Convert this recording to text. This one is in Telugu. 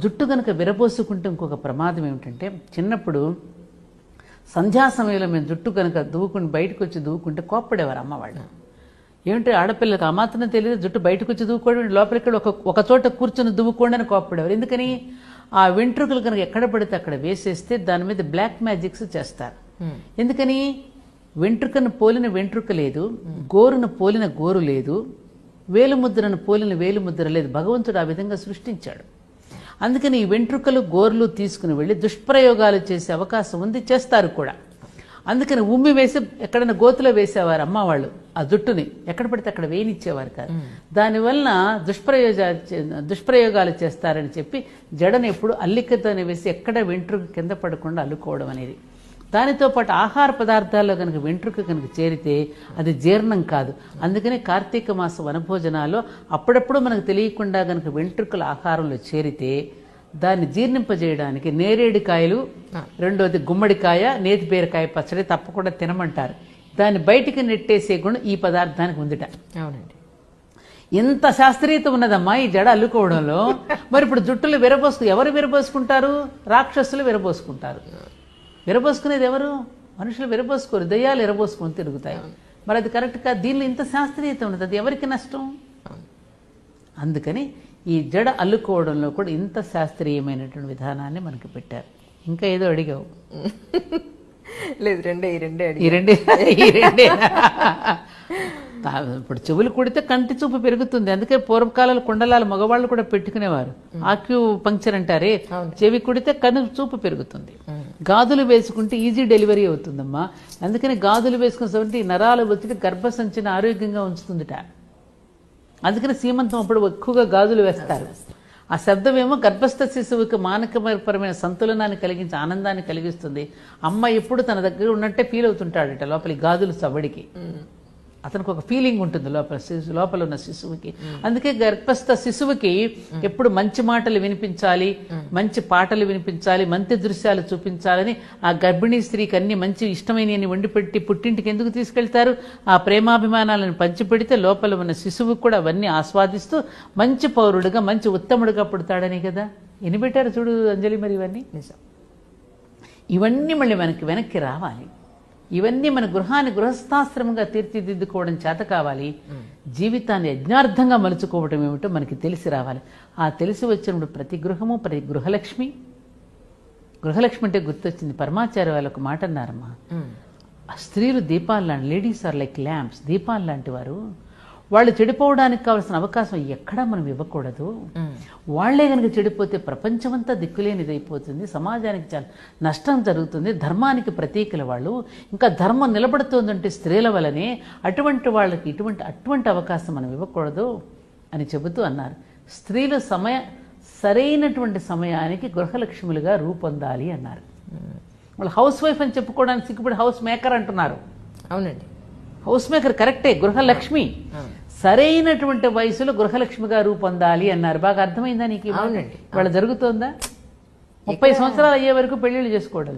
జుట్టు కనుక విరబోసుకుంటే ఇంకొక ప్రమాదం ఏమిటంటే, చిన్నప్పుడు సంధ్యా సమయంలో మేము జుట్టు కనుక దువ్వుకుని బయటకు వచ్చి దువ్వుకుంటే కోప్పడేవారు అమ్మవాళ్ళు. ఏమిటి ఆడపిల్లలకు ఆ మాత్రం తెలియదు, జుట్టు బయటకు వచ్చి దువ్వుకోవడం, లోపలికి ఒక చోట కూర్చొని దువ్వుకోండి అని కోప్పడేవారు. ఎందుకని? ఆ వెంట్రుకలు కనుక ఎక్కడ పడితే అక్కడ వేసేస్తే దాని మీద బ్లాక్ మ్యాజిక్స్ చేస్తారు. ఎందుకని? వెంట్రుకను పోలిన వెంట్రుక లేదు, గోరును పోలిన గోరు లేదు, వేలుముద్రను పోలిన వేలుముద్ర లేదు. భగవంతుడు ఆ విధంగా సృష్టించాడు. అందుకని ఈ వెంట్రుకలు గోర్లు తీసుకుని వెళ్ళి దుష్ప్రయోగాలు చేసే అవకాశం ఉంది, చేస్తారు కూడా. అందుకని ఉమ్మి వేసి ఎక్కడైనా గోతులో వేసేవారు అమ్మవాళ్ళు. ఆ జుట్టుని ఎక్కడ పడితే అక్కడ వేయనిచ్చేవారు కాదు. దానివల్ల దుష్ప్రయోగాలు చేస్తారని చెప్పి జడను ఎప్పుడు అల్లికతోనే వేసి ఎక్కడ వెంట్రుక కింద పడకుండా అల్లుకోవడం అనేది. దానితో పాటు ఆహార పదార్థాల్లో కనుక వెంట్రుక కనుక చేరితే అది జీర్ణం కాదు. అందుకని కార్తీక మాస వనభోజనాల్లో అప్పుడప్పుడు మనకు తెలియకుండా కనుక వెంట్రుకల ఆహారంలో చేరితే దాన్ని జీర్ణింపజేయడానికి నేరేడికాయలు, రెండోది గుమ్మడికాయ, నేతి బీరకాయ పచ్చడి తప్పకుండా తినమంటారు. దాన్ని బయటికి నెట్టేసే గుణం ఈ పదార్థానికి ఉందిట. అవునండి. ఇంత శాస్త్రీయత ఉన్నదమ్మా ఈ జడ అల్లుకోవడంలో. మరి ఇప్పుడు జుట్టులు ఎవరు విరబోసుకుంటారు? రాక్షసులు విరబోసుకుంటారు. విరబోసుకునేది ఎవరు? మనుషులు విరబోసుకోరు, దయ్యాలు విరబోసుకొని తిరుగుతాయి. మరి అది కరెక్ట్ కాదు. దీనిలో ఇంత శాస్త్రీయత ఉన్నది, అది ఎవరికి నష్టం? అందుకని ఈ జడ అల్లుకోవడంలో కూడా ఇంత శాస్త్రీయమైనటువంటి విధానాన్ని మనకి పెట్టారు. ఇంకా ఏదో అడిగావు? లేదు, ఈ రెండే ఇప్పుడు చెవులు కుడితే కంటి చూపు పెరుగుతుంది. అందుకే పూర్వకాలంలో కుండలాలు మగవాళ్ళు కూడా పెట్టుకునేవారు. ఆక్యూ పంక్చర్ అంటారే, చెవి కుడితే కను చూపు పెరుగుతుంది. గాజులు వేసుకుంటే ఈజీ డెలివరీ అవుతుందమ్మా. అందుకని గాజులు వేసుకునే నరాలు వచ్చి గర్భసంచిని ఆరోగ్యంగా ఉంచుతుందిట. అందుకని సీమంతం అప్పుడు ఎక్కువగా గాజులు వేస్తారు. ఆ శబ్దం ఏమో గర్భస్థ శిశువుకి మానసికపరమైన సంతులనాన్ని కలిగించి ఆనందాన్ని కలిగిస్తుంది. అమ్మ ఎప్పుడు తన దగ్గర ఉన్నట్టే ఫీల్ అవుతుంటాడట లోపలి గాజులు సవ్వడికి. అతనికి ఒక ఫీలింగ్ ఉంటుంది లోపల ఉన్న శిశువుకి. అందుకే గర్భస్థ శిశువుకి ఎప్పుడు మంచి మాటలు వినిపించాలి, మంచి పాటలు వినిపించాలి, మంచి దృశ్యాలు చూపించాలని ఆ గర్భిణీ స్త్రీకి అన్ని మంచి ఇష్టమైనవి వండిపెట్టి పుట్టింటికి ఎందుకు తీసుకెళ్తారు? ఆ ప్రేమాభిమానాలను పంచిపెడితే లోపల ఉన్న శిశువుకు కూడా అవన్నీ ఆస్వాదిస్తూ మంచి పౌరుడుగా, మంచి ఉత్తముడుగా పుడతాడని కదా. ఎన్ని పెట్టారు చూడు అంజలి. మరి ఇవన్నీ మళ్ళీ వెనక్కి రావాలి. ఇవన్నీ మన గృహాన్ని గృహస్థాశ్రమంగా తీర్చిదిద్దుకోవడం చేత కావాలి. జీవితాన్ని యజ్ఞార్థంగా మలుచుకోవడం ఏమిటో మనకి తెలిసి రావాలి. ఆ తెలిసి వచ్చినప్పుడు ప్రతి గృహము ప్రతి గృహలక్ష్మి అంటే గుర్తొచ్చింది. పరమాచార్య వాళ్ళు ఒక మాట అన్నారమ్మా, స్త్రీలు దీపాలు లాంటి, లేడీస్ ఆర్ లైక్ ల్యాంప్స్, దీపాలు లాంటి వారు. వాళ్ళు చెడిపోవడానికి కావాల్సిన అవకాశం ఎక్కడా మనం ఇవ్వకూడదు. వాళ్లే కనుక చెడిపోతే ప్రపంచమంతా దిక్కులేనిదైపోతుంది, సమాజానికి చాలా నష్టం జరుగుతుంది. ధర్మానికి ప్రతీకల వాళ్ళు. ఇంకా ధర్మం నిలబడుతుందంటే స్త్రీల వల్లనే. అటువంటి వాళ్ళకి అటువంటి అవకాశం మనం ఇవ్వకూడదు అని చెబుతూ అన్నారు. స్త్రీలు సరైనటువంటి సమయానికి గృహలక్ష్ములుగా రూపొందాలి అన్నారు. వాళ్ళు హౌస్ వైఫ్ అని చెప్పుకోవడానికి సిగ్గుపడి హౌస్ మేకర్ అంటున్నారు. అవునండి, హౌస్ మేకర్ కరెక్టే, గృహలక్ష్మి. సరైనటువంటి వయసులో గృహలక్ష్మిగా రూపొందాలి అన్నారు. బాగా అర్థమైందా నీకు? అవునండి. వాళ్ళ జరుగుతోందా? 30 సంవత్సరాలు అయ్యే వరకు పెళ్లిళ్ళు చేసుకోవడం.